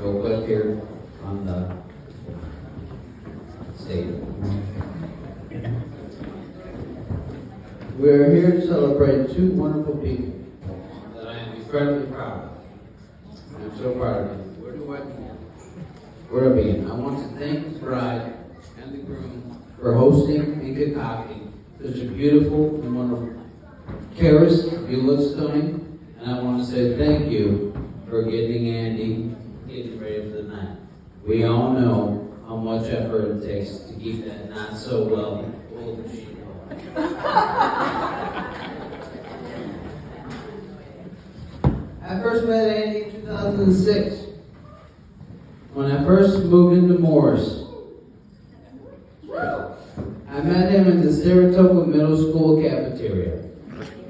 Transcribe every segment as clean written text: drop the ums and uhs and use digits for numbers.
real quick here on the stage. We're here to celebrate two wonderful people that I am incredibly proud of. I'm so proud of you. Where do I begin? I want to thank the bride and the groom for hosting and concocting such a beautiful and wonderful Karis, you look stunning, and I want to say thank you for getting Andy ready for the night. We all know how much effort it takes to keep that not so well old machine going. I first met Andy in 2006 when I first moved into Morris. I met him in the Saratoga Middle School cafeteria.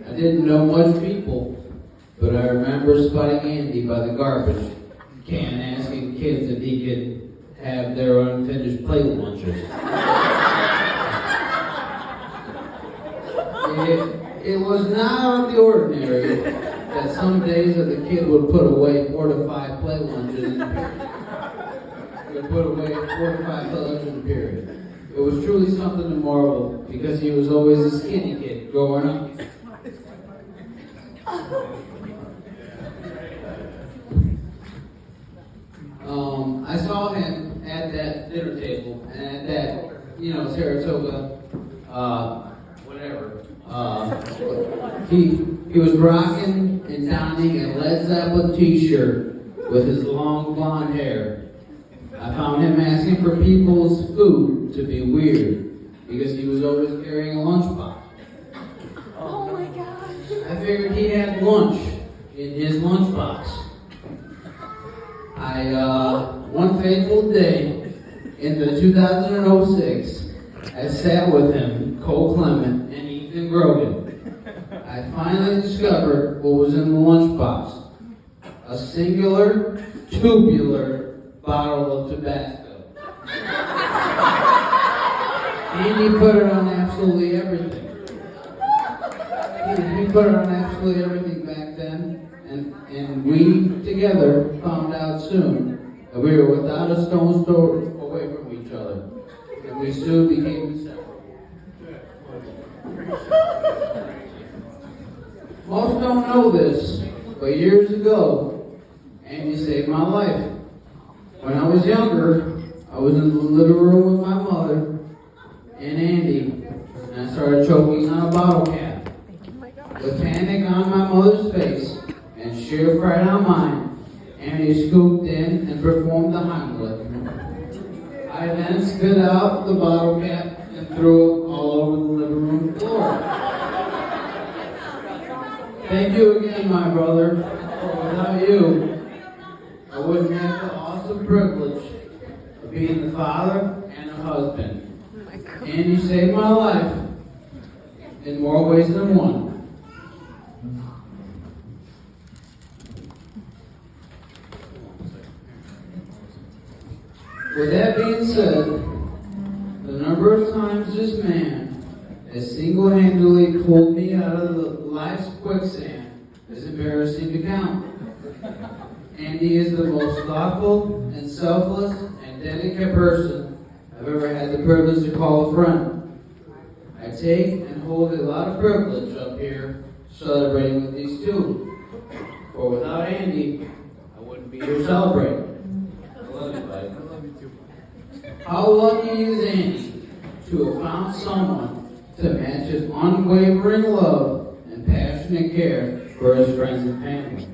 I didn't know much people, but I remember spotting Andy by the garbage can asking kids if he could have their unfinished plate lunches. It was not out of the ordinary that some days that the kid would put away 4 to 5 plate lunches in a period. Would put away 4 to 5 plate lunches in a period. It was truly something to marvel because he was always a skinny kid growing up. I saw him at that dinner table and at that, Saratoga, whatever. He was rocking and donning a Led Zeppelin t-shirt with his long blonde hair. I found him asking for people's food to be weird because he was always carrying a lunchbox. Oh my gosh. I figured he had lunch in his lunchbox. One fateful day in the 2006, I sat with him, Cole Clement, and Ethan Grogan. I finally discovered what was in the lunchbox. A singular, tubular bottle of Tabasco. Andy put it on absolutely everything. He put it on absolutely everything back then, and we together found out soon that we were without a stone's throw away from each other, and we soon became inseparable. Most don't know this, but years ago, Andy saved my life. When I was younger, I was in the living room with my mother and Andy, and I started choking on a bottle cap. With panic on my mother's face and sheer fright on mine, Andy scooped in and performed the Heimlich. I then spit out the bottle cap and threw it all over the living room floor. Thank you again, my brother. For without you, I wouldn't have the awesome privilege of being the father and a husband. Andy saved my life in more ways than one. With that being said, the number of times this man has single-handedly pulled me out of life's quicksand is embarrassing to count. Andy is the most thoughtful and selfless and dedicated person I've ever had the privilege to call a friend. I take and hold a lot of privilege up here celebrating with these two. For without Andy, I wouldn't be here celebrating. I love you, buddy. How lucky is Andy to have found someone to match his unwavering love and passionate care for his friends and family.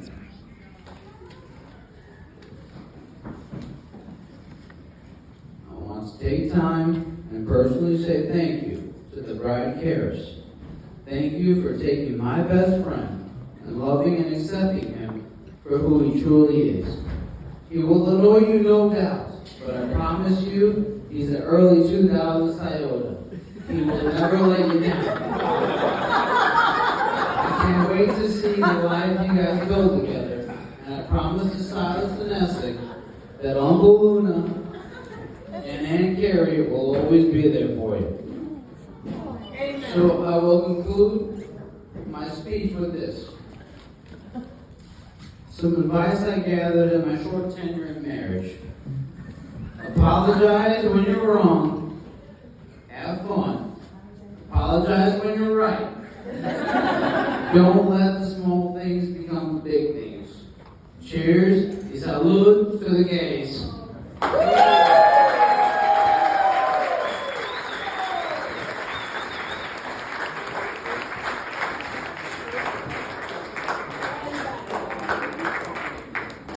I want to take time and personally say thank you to the bride Karis. Thank you for taking my best friend and loving and accepting him for who he truly is. He will annoy you, no doubt. But I promise you, he's an early 2000s Toyota. He will never let you down. I can't wait to see the life you guys build together. And I promise to Silas and Essex that Uncle Luna and Aunt Carrie will always be there for you. So I will conclude my speech with this. Some advice I gathered in my short tenure in marriage. marriage. Apologize when you're wrong. Have fun. Apologize when you're right. Don't let the small things become the big things. Cheers y salud to the gays.